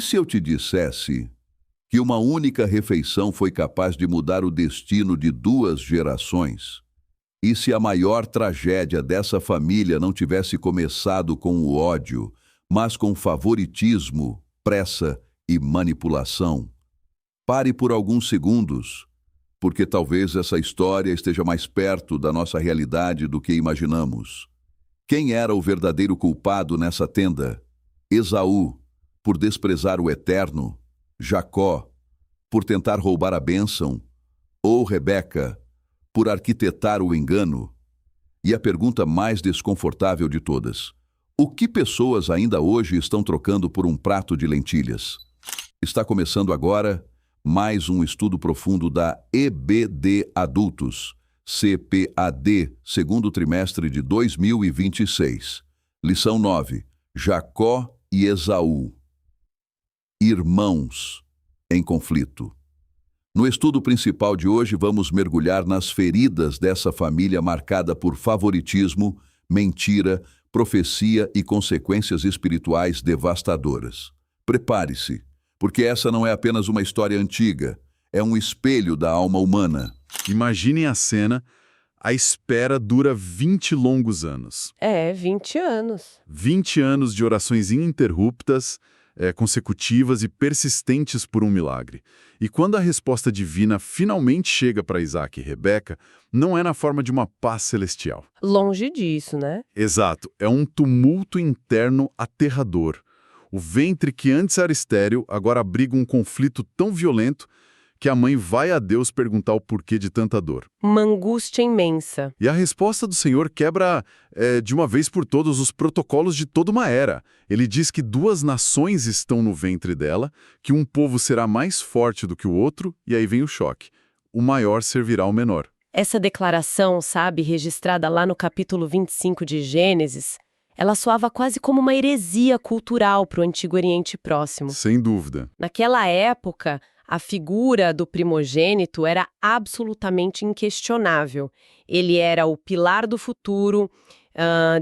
se eu te dissesse que uma única refeição foi capaz de mudar o destino de 2 gerações? E se a maior tragédia dessa família não tivesse começado com o ódio, mas com favoritismo, pressa e manipulação? Pare por alguns segundos, porque talvez essa história esteja mais perto da nossa realidade do que imaginamos. Quem era o verdadeiro culpado nessa tenda? Esaú, por desprezar o eterno? Jacó, por tentar roubar a bênção? Ou Rebeca, por arquitetar o engano? E a pergunta mais desconfortável de todas: o que pessoas ainda hoje estão trocando por um prato de lentilhas? Está começando agora mais um estudo profundo da EBD Adultos, CPAD, segundo trimestre de 2026. Lição 9. Jacó e Esaú. Irmãos em conflito. No estudo principal de hoje, vamos mergulhar nas feridas dessa família marcada por favoritismo, mentira, profecia e consequências espirituais devastadoras. Prepare-se, porque essa não é apenas uma história antiga, é um espelho da alma humana. Imaginem a cena, a espera dura 20 longos anos. 20 anos. 20 anos de orações ininterruptas, consecutivas e persistentes por um milagre. E quando a resposta divina finalmente chega para Isaac e Rebeca, não é na forma de uma paz celestial. Longe disso, né? Exato, é um tumulto interno aterrador. O ventre que antes era estéril agora abriga um conflito tão violento que a mãe vai a Deus perguntar o porquê de tanta dor. Uma angústia imensa. E a resposta do Senhor quebra, de uma vez por todas, os protocolos de toda uma era. Ele diz que 2 nações estão no ventre dela, que um povo será mais forte do que o outro, e aí vem o choque. O maior servirá ao menor. Essa declaração, registrada lá no capítulo 25 de Gênesis, ela soava quase como uma heresia cultural para o Antigo Oriente Próximo. Sem dúvida. Naquela época, a figura do primogênito era absolutamente inquestionável. Ele era o pilar do futuro,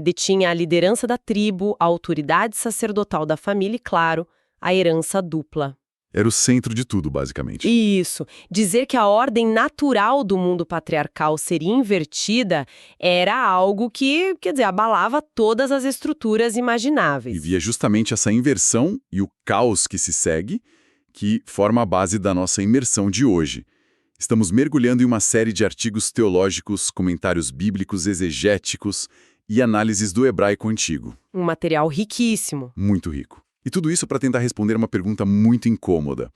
detinha a liderança da tribo, a autoridade sacerdotal da família e, claro, a herança dupla. Era o centro de tudo, basicamente. Isso. Dizer que a ordem natural do mundo patriarcal seria invertida era algo que, abalava todas as estruturas imagináveis. E via justamente essa inversão e o caos que se segue, que forma a base da nossa imersão de hoje. Estamos mergulhando em uma série de artigos teológicos, comentários bíblicos, exegéticos e análises do hebraico antigo. Um material riquíssimo. Muito rico. E tudo isso para tentar responder uma pergunta muito incômoda.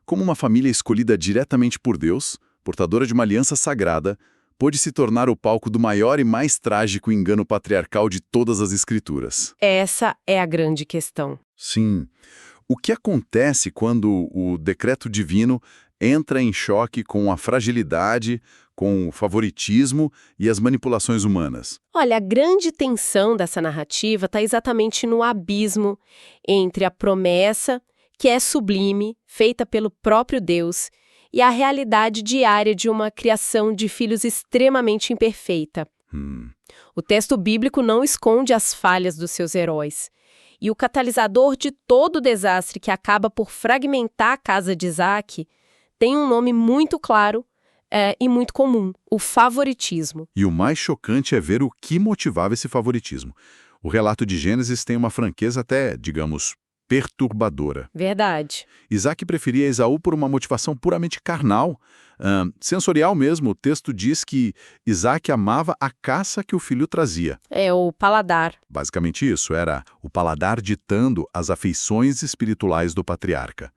Como uma família escolhida diretamente por Deus, portadora de uma aliança sagrada, pôde se tornar o palco do maior e mais trágico engano patriarcal de todas as Escrituras? Essa é a grande questão. Sim. O que acontece quando o decreto divino entra em choque com a fragilidade, com o favoritismo e as manipulações humanas? Olha, a grande tensão dessa narrativa está exatamente no abismo entre a promessa, que é sublime, feita pelo próprio Deus, e a realidade diária de uma criação de filhos extremamente imperfeita. O texto bíblico não esconde as falhas dos seus heróis. E o catalisador de todo o desastre que acaba por fragmentar a casa de Isaac tem um nome muito claro e muito comum: o favoritismo. E o mais chocante é ver o que motivava esse favoritismo. O relato de Gênesis tem uma franqueza até, digamos, perturbadora. Verdade. Isaac preferia Esaú por uma motivação puramente carnal, sensorial mesmo. O texto diz que Isaac amava a caça que o filho trazia. É o paladar. Basicamente isso, era o paladar ditando as afeições espirituais do patriarca.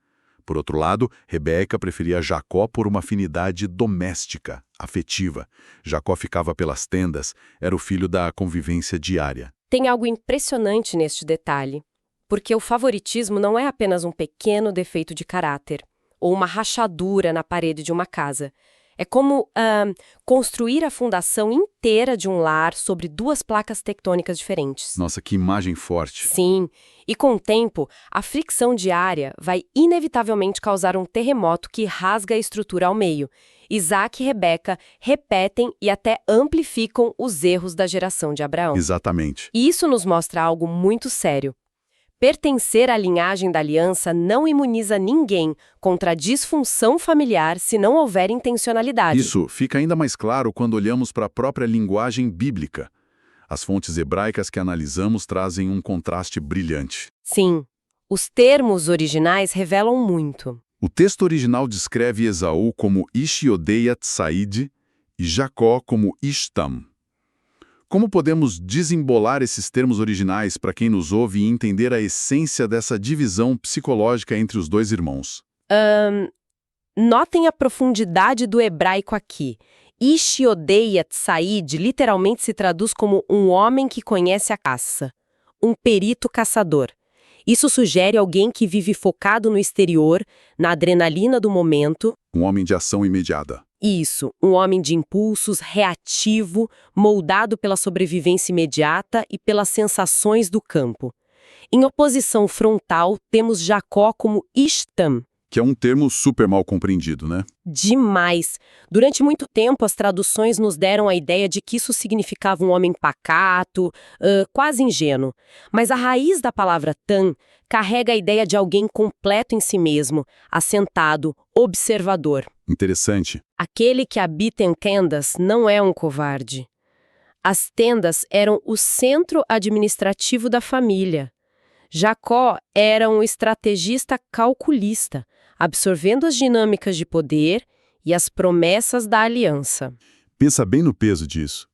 Por outro lado, Rebeca preferia Jacó por uma afinidade doméstica, afetiva. Jacó ficava pelas tendas, era o filho da convivência diária. Tem algo impressionante neste detalhe, porque o favoritismo não é apenas um pequeno defeito de caráter ou uma rachadura na parede de uma casa. É como construir a fundação inteira de um lar sobre 2 placas tectônicas diferentes. Nossa, que imagem forte. Sim, e com o tempo, a fricção diária vai inevitavelmente causar um terremoto que rasga a estrutura ao meio. Isaac e Rebeca repetem e até amplificam os erros da geração de Abraão. Exatamente. E isso nos mostra algo muito sério. Pertencer à linhagem da aliança não imuniza ninguém contra a disfunção familiar se não houver intencionalidade. Isso fica ainda mais claro quando olhamos para a própria linguagem bíblica. As fontes hebraicas que analisamos trazem um contraste brilhante. Sim, os termos originais revelam muito. O texto original descreve Esaú como Ish-Yodeiat Said e Jacó como Ishtam. Como podemos desembolar esses termos originais para quem nos ouve e entender a essência dessa divisão psicológica entre os dois irmãos? Notem a profundidade do hebraico aqui. Ish-Yodeiat Said literalmente se traduz como um homem que conhece a caça, um perito caçador. Isso sugere alguém que vive focado no exterior, na adrenalina do momento. Um homem de ação imediata. Isso, um homem de impulsos, reativo, moldado pela sobrevivência imediata e pelas sensações do campo. Em oposição frontal, temos Jacó como Ishtam. Que é um termo super mal compreendido, né? Demais. Durante muito tempo, as traduções nos deram a ideia de que isso significava um homem pacato, quase ingênuo. Mas a raiz da palavra tam carrega a ideia de alguém completo em si mesmo, assentado, observador. Interessante. Aquele que habita em tendas não é um covarde. As tendas eram o centro administrativo da família. Jacó era um estrategista calculista, absorvendo as dinâmicas de poder e as promessas da aliança. Pensa bem no peso disso.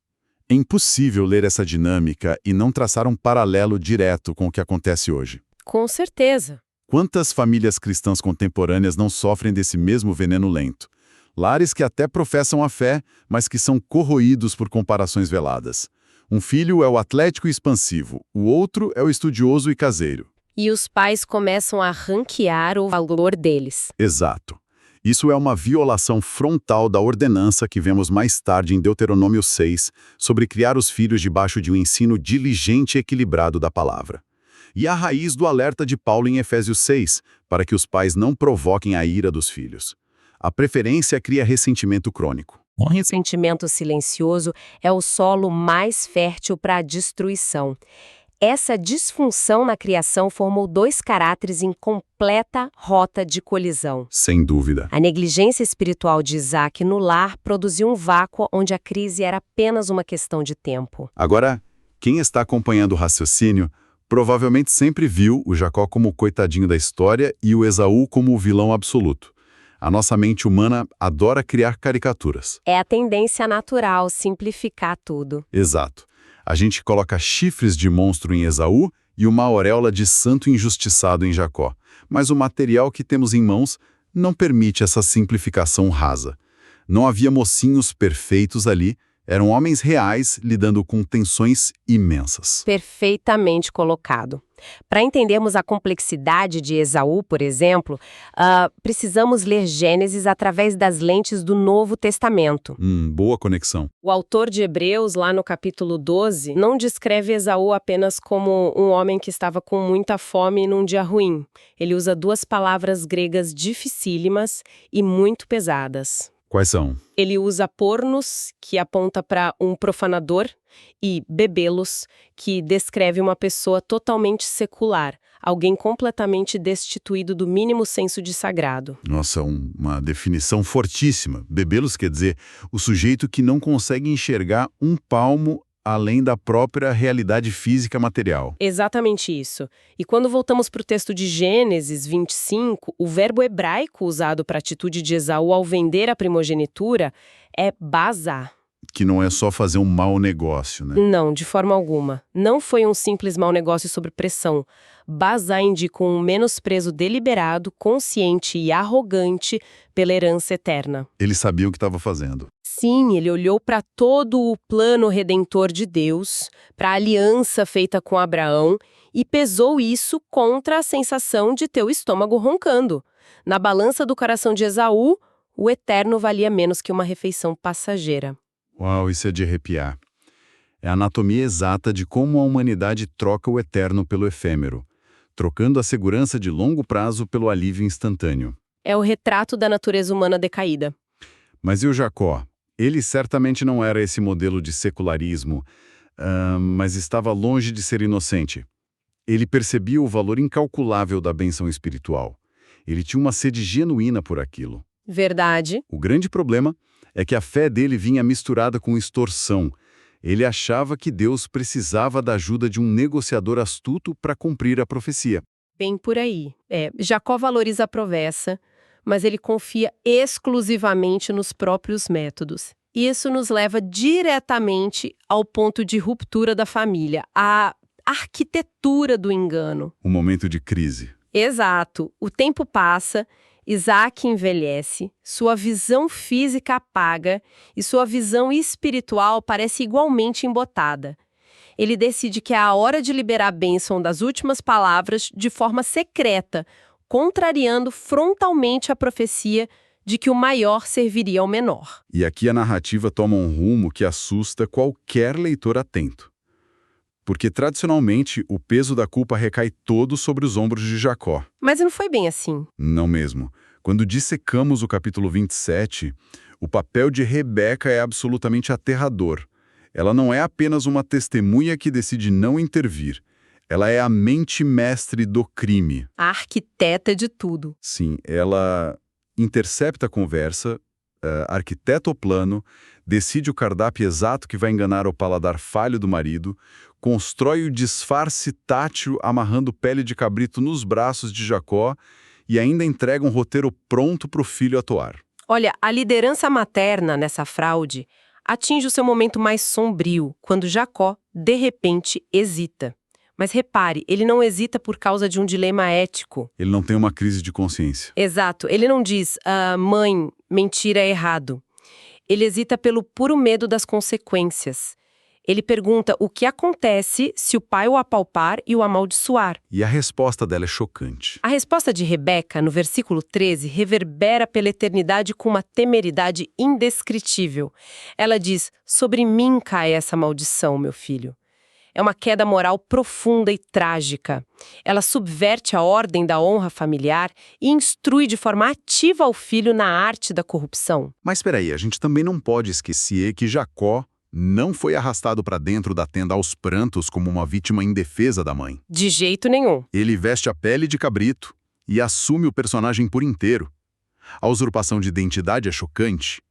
É impossível ler essa dinâmica e não traçar um paralelo direto com o que acontece hoje. Com certeza. Quantas famílias cristãs contemporâneas não sofrem desse mesmo veneno lento? Lares que até professam a fé, mas que são corroídos por comparações veladas. Um filho é o atlético e expansivo, o outro é o estudioso e caseiro. E os pais começam a ranquear o valor deles. Exato. Isso é uma violação frontal da ordenança que vemos mais tarde em Deuteronômio 6, sobre criar os filhos debaixo de um ensino diligente e equilibrado da palavra. E a raiz do alerta de Paulo em Efésios 6, para que os pais não provoquem a ira dos filhos. A preferência cria ressentimento crônico. O ressentimento silencioso é o solo mais fértil para a destruição. Essa disfunção na criação formou dois caráteres em completa rota de colisão. Sem dúvida. A negligência espiritual de Isaac no lar produziu um vácuo onde a crise era apenas uma questão de tempo. Agora, quem está acompanhando o raciocínio provavelmente sempre viu o Jacó como o coitadinho da história e o Esaú como o vilão absoluto. A nossa mente humana adora criar caricaturas. É a tendência natural simplificar tudo. Exato. A gente coloca chifres de monstro em Esaú e uma auréola de santo injustiçado em Jacó. Mas o material que temos em mãos não permite essa simplificação rasa. Não havia mocinhos perfeitos ali, eram homens reais lidando com tensões imensas. Perfeitamente colocado. Para entendermos a complexidade de Esaú, por exemplo, precisamos ler Gênesis através das lentes do Novo Testamento. Boa conexão. O autor de Hebreus, lá no capítulo 12, não descreve Esaú apenas como um homem que estava com muita fome num dia ruim. Ele usa duas palavras gregas dificílimas e muito pesadas. Quais são? Ele usa pornos, que aponta para um profanador, e bebelos, que descreve uma pessoa totalmente secular, alguém completamente destituído do mínimo senso de sagrado. Nossa, uma definição fortíssima. Bebelos quer dizer o sujeito que não consegue enxergar um palmo além da própria realidade física material. Exatamente isso. E quando voltamos para o texto de Gênesis 25, o verbo hebraico usado para a atitude de Esaú ao vender a primogenitura é bazar. Que não é só fazer um mau negócio, né? Não, de forma alguma. Não foi um simples mau negócio sob pressão. Bazar indica um menosprezo deliberado, consciente e arrogante pela herança eterna. Ele sabia o que estava fazendo. Sim, ele olhou para todo o plano redentor de Deus, para a aliança feita com Abraão e pesou isso contra a sensação de ter o estômago roncando. Na balança do coração de Esaú, o eterno valia menos que uma refeição passageira. Uau, isso é de arrepiar. É a anatomia exata de como a humanidade troca o eterno pelo efêmero, trocando a segurança de longo prazo pelo alívio instantâneo. É o retrato da natureza humana decaída. Mas e o Jacó? Ele certamente não era esse modelo de secularismo, mas estava longe de ser inocente. Ele percebia o valor incalculável da bênção espiritual. Ele tinha uma sede genuína por aquilo. Verdade. O grande problema é que a fé dele vinha misturada com extorsão. Ele achava que Deus precisava da ajuda de um negociador astuto para cumprir a profecia. Bem por aí. Jacó valoriza a promessa, mas ele confia exclusivamente nos próprios métodos. Isso nos leva diretamente ao ponto de ruptura da família, a arquitetura do engano. Um momento de crise. Exato. O tempo passa, Isaac envelhece, sua visão física apaga e sua visão espiritual parece igualmente embotada. Ele decide que é a hora de liberar a bênção das últimas palavras de forma secreta, contrariando frontalmente a profecia de que o maior serviria ao menor. E aqui a narrativa toma um rumo que assusta qualquer leitor atento. Porque, tradicionalmente, o peso da culpa recai todo sobre os ombros de Jacó. Mas não foi bem assim. Não mesmo. Quando dissecamos o capítulo 27, o papel de Rebeca é absolutamente aterrador. Ela não é apenas uma testemunha que decide não intervir. Ela é a mente mestre do crime. A arquiteta de tudo. Sim, ela intercepta a conversa, arquiteta o plano, decide o cardápio exato que vai enganar o paladar falho do marido, constrói o disfarce tátil amarrando pele de cabrito nos braços de Jacó e ainda entrega um roteiro pronto para o filho atuar. Olha, a liderança materna nessa fraude atinge o seu momento mais sombrio, quando Jacó, de repente, hesita. Mas repare, ele não hesita por causa de um dilema ético. Ele não tem uma crise de consciência. Exato. Ele não diz, mãe, mentira é errado. Ele hesita pelo puro medo das consequências. Ele pergunta o que acontece se o pai o apalpar e o amaldiçoar. E a resposta dela é chocante. A resposta de Rebeca, no versículo 13, reverbera pela eternidade com uma temeridade indescritível. Ela diz, sobre mim cai essa maldição, meu filho. É uma queda moral profunda e trágica. Ela subverte a ordem da honra familiar e instrui de forma ativa o filho na arte da corrupção. Mas espera aí, a gente também não pode esquecer que Jacó não foi arrastado para dentro da tenda aos prantos como uma vítima indefesa da mãe. De jeito nenhum. Ele veste a pele de cabrito e assume o personagem por inteiro. A usurpação de identidade é chocante.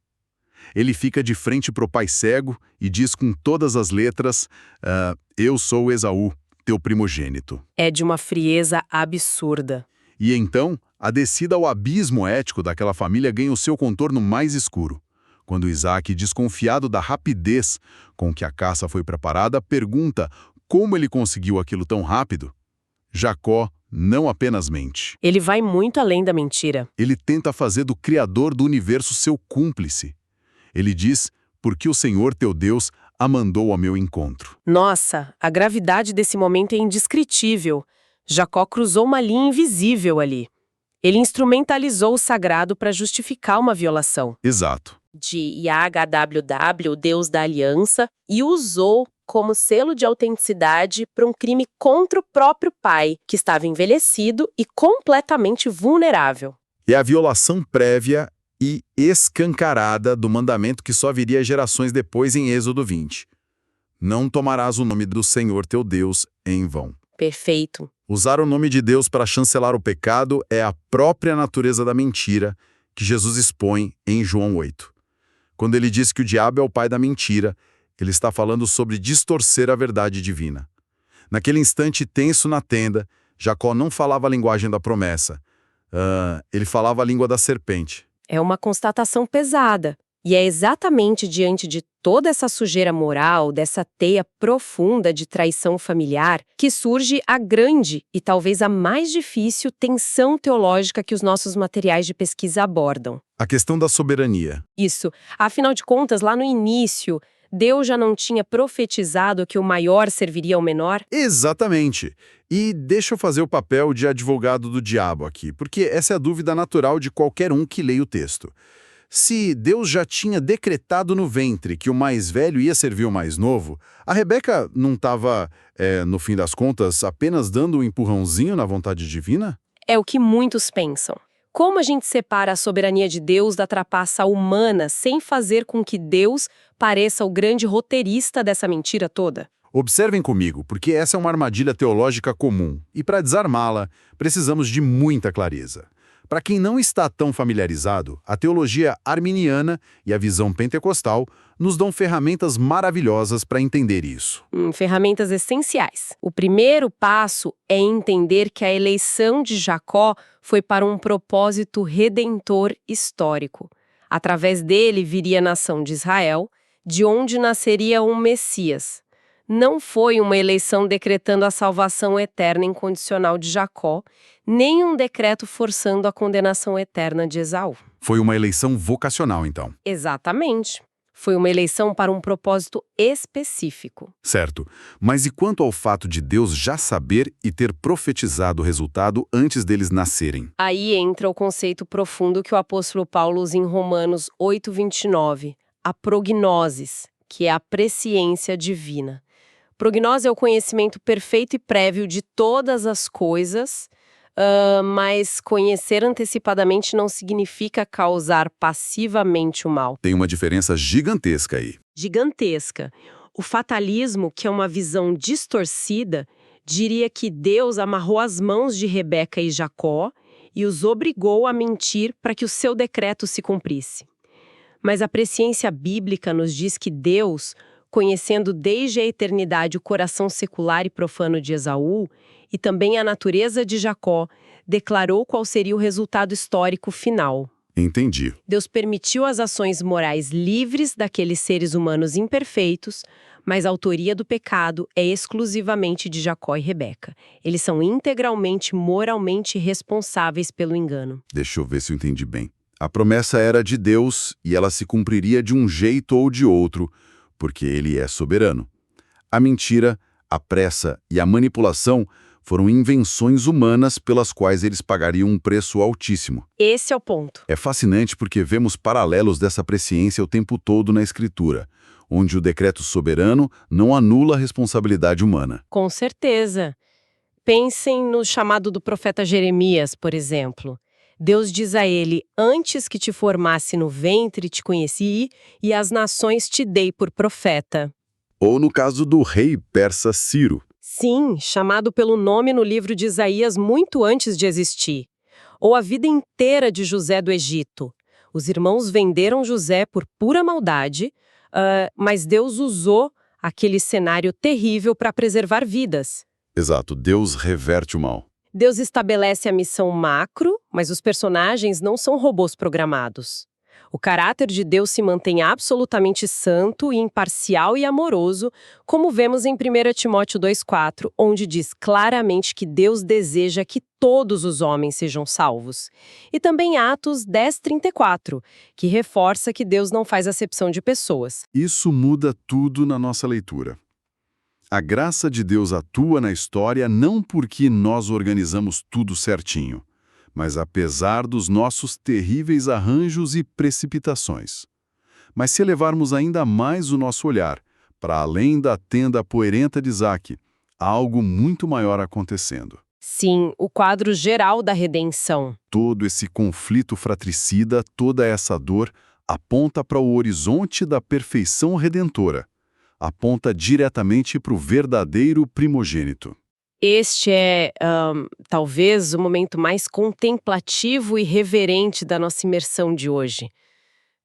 Ele fica de frente pro pai cego e diz com todas as letras, eu sou Esaú, teu primogênito. É de uma frieza absurda. E então, a descida ao abismo ético daquela família ganha o seu contorno mais escuro. Quando Isaac, desconfiado da rapidez com que a caça foi preparada, pergunta como ele conseguiu aquilo tão rápido, Jacó não apenas mente. Ele vai muito além da mentira. Ele tenta fazer do Criador do universo seu cúmplice. Ele diz, porque o Senhor teu Deus a mandou ao meu encontro. Nossa, a gravidade desse momento é indescritível. Jacó cruzou uma linha invisível ali. Ele instrumentalizou o sagrado para justificar uma violação. Exato. De YHWH, o Deus da aliança, e usou como selo de autenticidade para um crime contra o próprio pai, que estava envelhecido e completamente vulnerável. É a violação prévia e escancarada do mandamento que só viria gerações depois em Êxodo 20. Não tomarás o nome do Senhor teu Deus em vão. Perfeito. Usar o nome de Deus para chancelar o pecado é a própria natureza da mentira que Jesus expõe em João 8. Quando ele diz que o diabo é o pai da mentira, ele está falando sobre distorcer a verdade divina. Naquele instante tenso na tenda, Jacó não falava a linguagem da promessa. Ele falava a língua da serpente. É uma constatação pesada. E é exatamente diante de toda essa sujeira moral, dessa teia profunda de traição familiar, que surge a grande e talvez a mais difícil tensão teológica que os nossos materiais de pesquisa abordam. A questão da soberania. Isso. Afinal de contas, lá no início, Deus já não tinha profetizado que o maior serviria ao menor? Exatamente. E deixa eu fazer o papel de advogado do diabo aqui, porque essa é a dúvida natural de qualquer um que leia o texto. Se Deus já tinha decretado no ventre que o mais velho ia servir o mais novo, a Rebeca não estava, no fim das contas, apenas dando um empurrãozinho na vontade divina? É o que muitos pensam. Como a gente separa a soberania de Deus da trapaça humana sem fazer com que Deus pareça o grande roteirista dessa mentira toda? Observem comigo, porque essa é uma armadilha teológica comum, e para desarmá-la, precisamos de muita clareza. Para quem não está tão familiarizado, a teologia arminiana e a visão pentecostal nos dão ferramentas maravilhosas para entender isso. Ferramentas essenciais. O primeiro passo é entender que a eleição de Jacó foi para um propósito redentor histórico. Através dele viria a nação de Israel, de onde nasceria um Messias. Não foi uma eleição decretando a salvação eterna incondicional de Jacó, nem um decreto forçando a condenação eterna de Esaú. Foi uma eleição vocacional, então. Exatamente. Foi uma eleição para um propósito específico. Certo. Mas e quanto ao fato de Deus já saber e ter profetizado o resultado antes deles nascerem? Aí entra o conceito profundo que o apóstolo Paulo usa em Romanos 8:29, a prognosis, que é a presciência divina. Prognose é o conhecimento perfeito e prévio de todas as coisas, mas conhecer antecipadamente não significa causar passivamente o mal. Tem uma diferença gigantesca aí. Gigantesca. O fatalismo, que é uma visão distorcida, diria que Deus amarrou as mãos de Rebeca e Jacó e os obrigou a mentir para que o seu decreto se cumprisse. Mas a presciência bíblica nos diz que Deus, conhecendo desde a eternidade o coração secular e profano de Esaú, e também a natureza de Jacó, declarou qual seria o resultado histórico final. Entendi. Deus permitiu as ações morais livres daqueles seres humanos imperfeitos, mas a autoria do pecado é exclusivamente de Jacó e Rebeca. Eles são integralmente moralmente responsáveis pelo engano. Deixa eu ver se eu entendi bem. A promessa era de Deus e ela se cumpriria de um jeito ou de outro, porque ele é soberano. A mentira, a pressa e a manipulação foram invenções humanas pelas quais eles pagariam um preço altíssimo. Esse é o ponto. É fascinante porque vemos paralelos dessa presciência o tempo todo na Escritura, onde o decreto soberano não anula a responsabilidade humana. Com certeza. Pensem no chamado do profeta Jeremias, por exemplo. Deus diz a ele: antes que te formasse no ventre te conheci, e as nações te dei por profeta. Ou no caso do rei persa Ciro. Sim, chamado pelo nome no livro de Isaías muito antes de existir. Ou a vida inteira de José do Egito. Os irmãos venderam José por pura maldade, mas Deus usou aquele cenário terrível para preservar vidas. Exato, Deus reverte o mal. Deus estabelece a missão macro, mas os personagens não são robôs programados. O caráter de Deus se mantém absolutamente santo, imparcial e amoroso, como vemos em 1 Timóteo 2,4, onde diz claramente que Deus deseja que todos os homens sejam salvos. E também Atos 10:34, que reforça que Deus não faz acepção de pessoas. Isso muda tudo na nossa leitura. A graça de Deus atua na história não porque nós organizamos tudo certinho, mas apesar dos nossos terríveis arranjos e precipitações. Mas se elevarmos ainda mais o nosso olhar, para além da tenda poeirenta de Isaac, há algo muito maior acontecendo. Sim, o quadro geral da redenção. Todo esse conflito fratricida, toda essa dor, aponta para o horizonte da perfeição redentora. Aponta diretamente para o verdadeiro primogênito. Este é, talvez, o momento mais contemplativo e reverente da nossa imersão de hoje.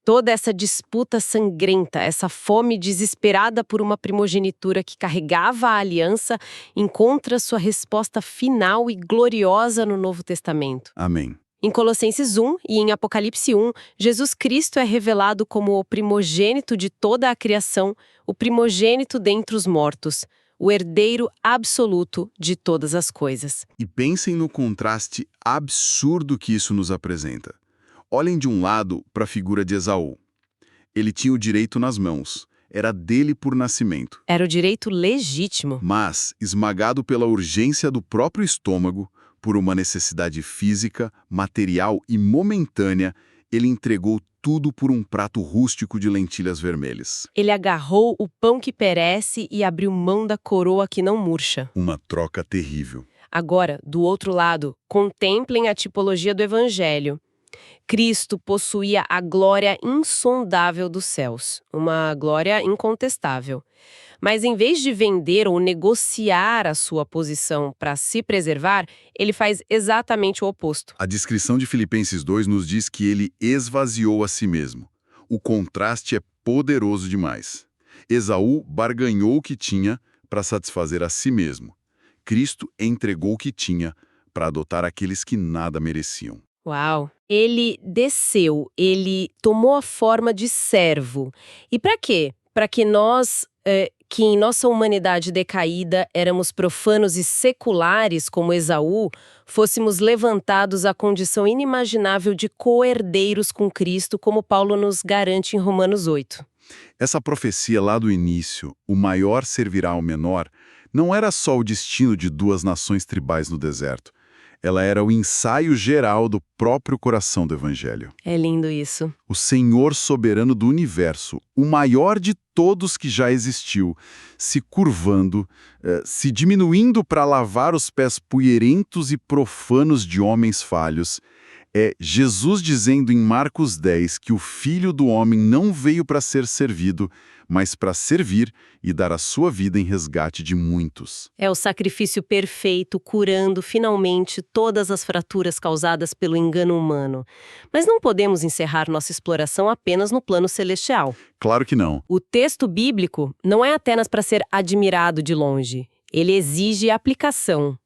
Toda essa disputa sangrenta, essa fome desesperada por uma primogenitura que carregava a aliança, encontra sua resposta final e gloriosa no Novo Testamento. Amém. Em Colossenses 1 e em Apocalipse 1, Jesus Cristo é revelado como o primogênito de toda a criação, o primogênito dentre os mortos, o herdeiro absoluto de todas as coisas. E pensem no contraste absurdo que isso nos apresenta. Olhem de um lado para a figura de Esaú. Ele tinha o direito nas mãos, era dele por nascimento. Era o direito legítimo. Mas, esmagado pela urgência do próprio estômago, por uma necessidade física, material e momentânea, ele entregou tudo por um prato rústico de lentilhas vermelhas. Ele agarrou o pão que perece e abriu mão da coroa que não murcha. Uma troca terrível. Agora, do outro lado, contemplem a tipologia do Evangelho. Cristo possuía a glória insondável dos céus, uma glória incontestável. Mas em vez de vender ou negociar a sua posição para se preservar, ele faz exatamente o oposto. A descrição de Filipenses 2 nos diz que ele esvaziou a si mesmo. O contraste é poderoso demais. Esaú barganhou o que tinha para satisfazer a si mesmo. Cristo entregou o que tinha para adotar aqueles que nada mereciam. Uau! Ele desceu, ele tomou a forma de servo. E para quê? Para que nós, que em nossa humanidade decaída éramos profanos e seculares como Esaú, fôssemos levantados à condição inimaginável de co-herdeiros com Cristo, como Paulo nos garante em Romanos 8. Essa profecia lá do início, o maior servirá ao menor, não era só o destino de duas nações tribais no deserto. Ela era o ensaio geral do próprio coração do Evangelho. É lindo isso. O Senhor soberano do universo, o maior de todos que já existiu, se curvando, se diminuindo para lavar os pés puerentos e profanos de homens falhos. É Jesus dizendo em Marcos 10 que o Filho do Homem não veio para ser servido, mas para servir e dar a sua vida em resgate de muitos. É o sacrifício perfeito, curando finalmente todas as fraturas causadas pelo engano humano. Mas não podemos encerrar nossa exploração apenas no plano celestial. Claro que não. O texto bíblico não é apenas para ser admirado de longe. Ele exige aplicação.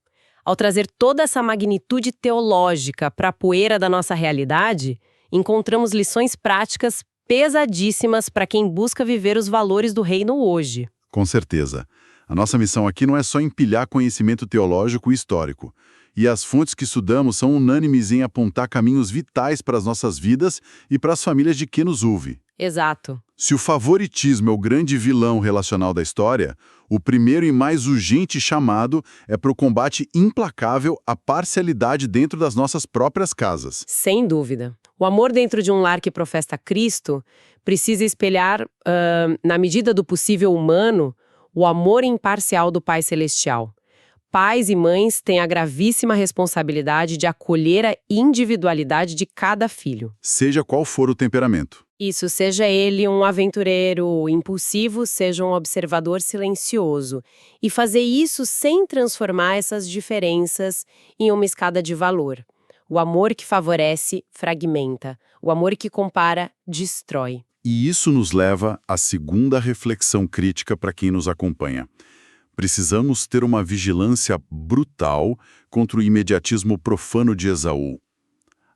Ao trazer toda essa magnitude teológica para a poeira da nossa realidade, encontramos lições práticas pesadíssimas para quem busca viver os valores do reino hoje. Com certeza. A nossa missão aqui não é só empilhar conhecimento teológico e histórico. E as fontes que estudamos são unânimes em apontar caminhos vitais para as nossas vidas e para as famílias de quem nos ouve. Exato. Se o favoritismo é o grande vilão relacional da história, o primeiro e mais urgente chamado é para o combate implacável à parcialidade dentro das nossas próprias casas. Sem dúvida. O amor dentro de um lar que professa Cristo precisa espelhar, na medida do possível humano, o amor imparcial do Pai Celestial. Pais e mães têm a gravíssima responsabilidade de acolher a individualidade de cada filho. Seja qual for o temperamento. Isso, seja ele um aventureiro impulsivo, seja um observador silencioso. E fazer isso sem transformar essas diferenças em uma escada de valor. O amor que favorece, fragmenta. O amor que compara, destrói. E isso nos leva à segunda reflexão crítica para quem nos acompanha. Precisamos ter uma vigilância brutal contra o imediatismo profano de Esaú.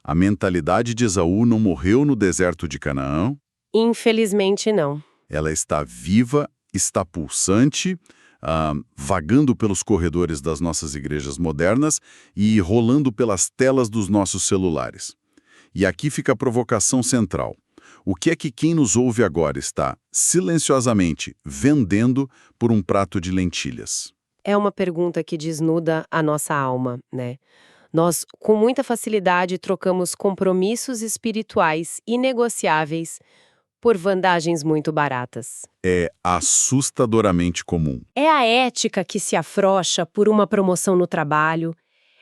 A mentalidade de Esaú não morreu no deserto de Canaã? Infelizmente não. Ela está viva, está pulsante, vagando pelos corredores das nossas igrejas modernas e rolando pelas telas dos nossos celulares. E aqui fica a provocação central. O que é que quem nos ouve agora está silenciosamente vendendo por um prato de lentilhas? É uma pergunta que desnuda a nossa alma, né? Nós, com muita facilidade, trocamos compromissos espirituais inegociáveis por vantagens muito baratas. É assustadoramente comum. É a ética que se afrouxa por uma promoção no trabalho.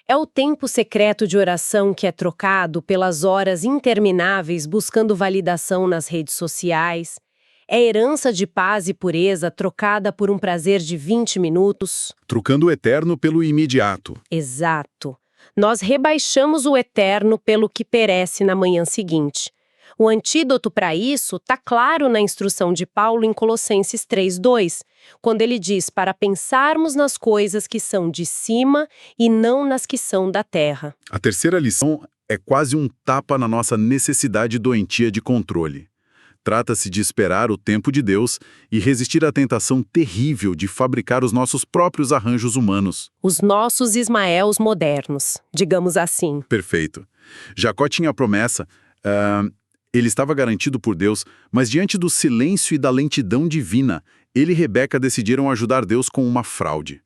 É o tempo secreto de oração que é trocado pelas horas intermináveis buscando validação nas redes sociais. É herança de paz e pureza trocada por um prazer de 20 minutos. Trocando o eterno pelo imediato. Exato. Nós rebaixamos o eterno pelo que perece na manhã seguinte. O antídoto para isso está claro na instrução de Paulo em Colossenses 3:2, quando ele diz para pensarmos nas coisas que são de cima e não nas que são da terra. A terceira lição é quase um tapa na nossa necessidade doentia de controle. Trata-se de esperar o tempo de Deus e resistir à tentação terrível de fabricar os nossos próprios arranjos humanos. Os nossos Ismaéls modernos, digamos assim. Perfeito. Jacó tinha a promessa, ele estava garantido por Deus, mas diante do silêncio e da lentidão divina, ele e Rebeca decidiram ajudar Deus com uma fraude.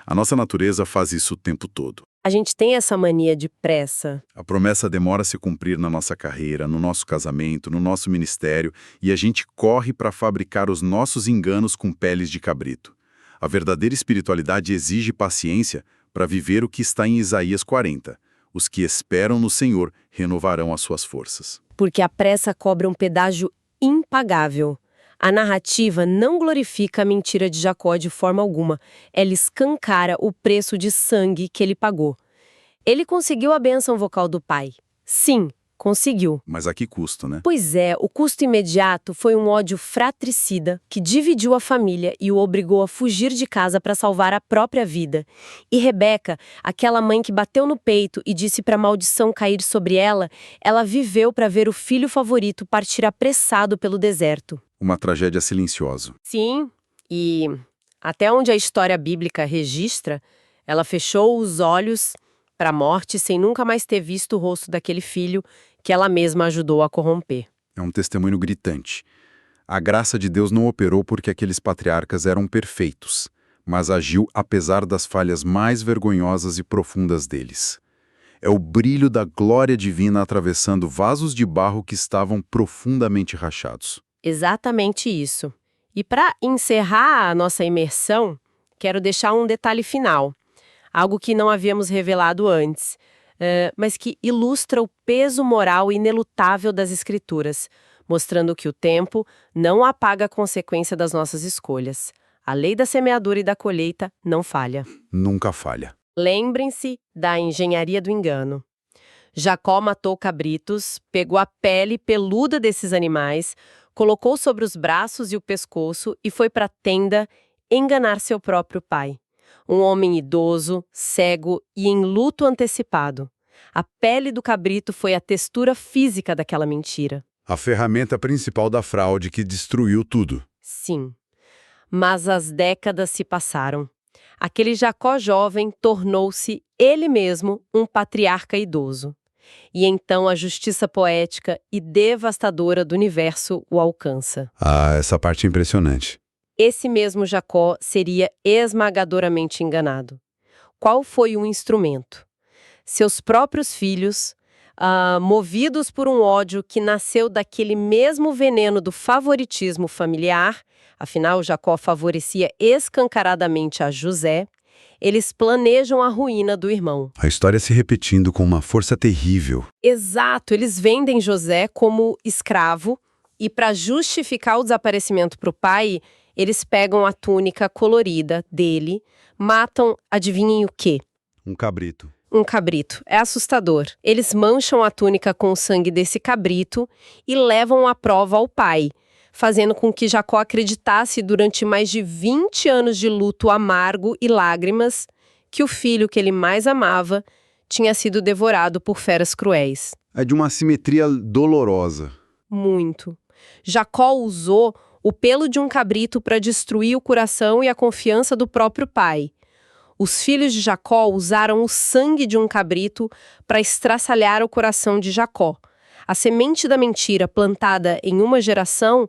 A nossa natureza faz isso o tempo todo. A gente tem essa mania de pressa. A promessa demora a se cumprir na nossa carreira, no nosso casamento, no nosso ministério, e a gente corre para fabricar os nossos enganos com peles de cabrito. A verdadeira espiritualidade exige paciência para viver o que está em Isaías 40. Os que esperam no Senhor renovarão as suas forças. Porque a pressa cobra um pedágio impagável. A narrativa não glorifica a mentira de Jacó de forma alguma. Ela escancara o preço de sangue que ele pagou. Ele conseguiu a bênção vocal do pai. Sim, conseguiu. Mas a que custo, né? Pois é, o custo imediato foi um ódio fratricida que dividiu a família e o obrigou a fugir de casa para salvar a própria vida. E Rebeca, aquela mãe que bateu no peito e disse para a maldição cair sobre ela, ela viveu para ver o filho favorito partir apressado pelo deserto. Uma tragédia silenciosa. Sim, e até onde a história bíblica registra, ela fechou os olhos para a morte sem nunca mais ter visto o rosto daquele filho que ela mesma ajudou a corromper. É um testemunho gritante. A graça de Deus não operou porque aqueles patriarcas eram perfeitos, mas agiu apesar das falhas mais vergonhosas e profundas deles. É o brilho da glória divina atravessando vasos de barro que estavam profundamente rachados. Exatamente isso. E para encerrar a nossa imersão, quero deixar um detalhe final, algo que não havíamos revelado antes, mas que ilustra o peso moral inelutável das Escrituras, mostrando que o tempo não apaga a consequência das nossas escolhas. A lei da semeadura e da colheita não falha. Nunca falha. Lembrem-se da engenharia do engano. Jacó matou cabritos, pegou a pele peluda desses animais, colocou sobre os braços e o pescoço e foi para a tenda enganar seu próprio pai. Um homem idoso, cego e em luto antecipado. A pele do cabrito foi a textura física daquela mentira. A ferramenta principal da fraude que destruiu tudo. Sim. Mas as décadas se passaram. Aquele Jacó jovem tornou-se ele mesmo um patriarca idoso. E então a justiça poética e devastadora do universo o alcança. Ah, essa parte é impressionante. Esse mesmo Jacó seria esmagadoramente enganado. Qual foi o instrumento? Seus próprios filhos, movidos por um ódio que nasceu daquele mesmo veneno do favoritismo familiar, afinal Jacó favorecia escancaradamente a José, eles planejam a ruína do irmão. A história se repetindo com uma força terrível. Exato, eles vendem José como escravo e para justificar o desaparecimento para o pai, eles pegam a túnica colorida dele, matam, adivinhem o quê? Um cabrito. Um cabrito. É assustador. Eles mancham a túnica com o sangue desse cabrito e levam a prova ao pai, fazendo com que Jacó acreditasse durante mais de 20 anos de luto amargo e lágrimas que o filho que ele mais amava tinha sido devorado por feras cruéis. É de uma simetria dolorosa. Muito. Jacó usou o pelo de um cabrito para destruir o coração e a confiança do próprio pai. Os filhos de Jacó usaram o sangue de um cabrito para estraçalhar o coração de Jacó. A semente da mentira plantada em uma geração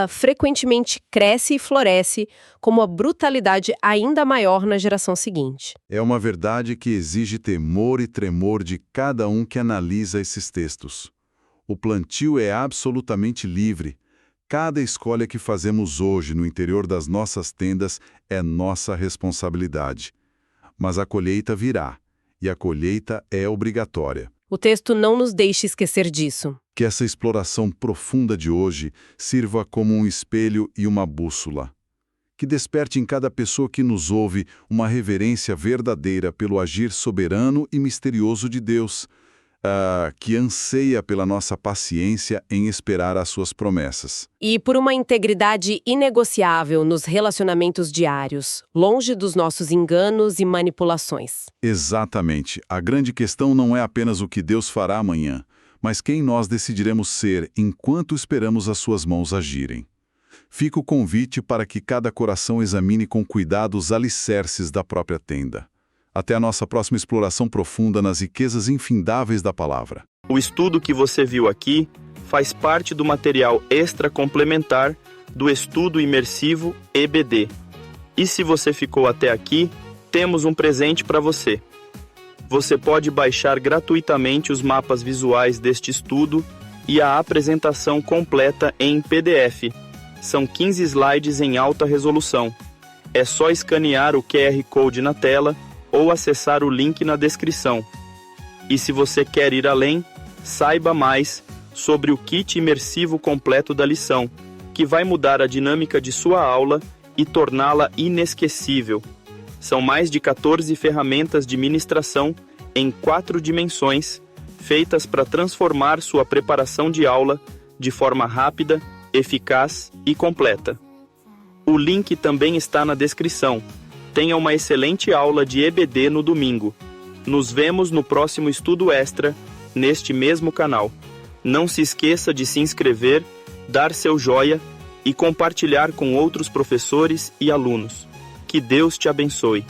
frequentemente cresce e floresce com uma brutalidade ainda maior na geração seguinte. É uma verdade que exige temor e tremor de cada um que analisa esses textos. O plantio é absolutamente livre. Cada escolha que fazemos hoje no interior das nossas tendas é nossa responsabilidade. Mas a colheita virá, e a colheita é obrigatória. O texto não nos deixa esquecer disso. Que essa exploração profunda de hoje sirva como um espelho e uma bússola. Que desperte em cada pessoa que nos ouve uma reverência verdadeira pelo agir soberano e misterioso de Deus, que anseia pela nossa paciência em esperar as suas promessas. E por uma integridade inegociável nos relacionamentos diários, longe dos nossos enganos e manipulações. Exatamente. A grande questão não é apenas o que Deus fará amanhã, mas quem nós decidiremos ser enquanto esperamos as suas mãos agirem. Fica o convite para que cada coração examine com cuidado os alicerces da própria tenda. Até a nossa próxima exploração profunda nas riquezas infindáveis da palavra. O estudo que você viu aqui faz parte do material extra complementar do Estudo Imersivo EBD. E se você ficou até aqui, temos um presente para você. Você pode baixar gratuitamente os mapas visuais deste estudo e a apresentação completa em PDF. São 15 slides em alta resolução. É só escanear o QR Code na tela ou acessar o link na descrição. E se você quer ir além, saiba mais sobre o kit imersivo completo da lição, que que vai mudar a dinâmica de sua aula e torná-la inesquecível. São mais de 14 ferramentas de ministração em 4 dimensões, feitas para transformar sua preparação de aula de forma rápida, eficaz e completa. O link também está na descrição. Tenha uma excelente aula de EBD no domingo. Nos vemos no próximo estudo extra, neste mesmo canal. Não se esqueça de se inscrever, dar seu joia e compartilhar com outros professores e alunos. Que Deus te abençoe.